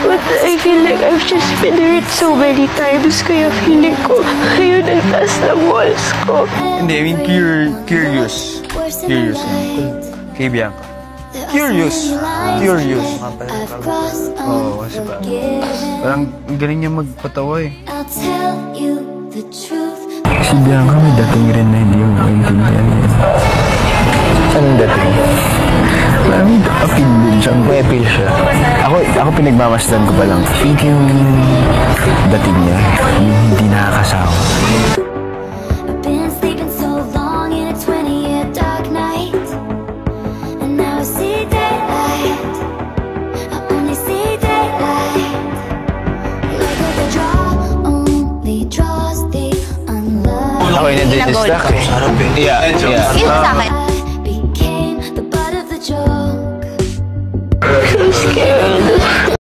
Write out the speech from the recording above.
But I feel like I've just been hurt so many times, kaya feeling ko ngayon ang taas ng walls ko. Hindi, I mean curious. Curious kay Bianca. Curious. Curious. Oo, kasi parang galing niya magpatawa eh. Si Bianca may dating rin na hindi mo maintindihan niya. Anong dating? Parang may appeal din siya. May appeal siya. Ako pinagmamasdan ko pa lang. Think yung dating niya, yung hindi nakakasawa. Ako yung nadidistract eh. Yeah. Yun sa akin. So scared.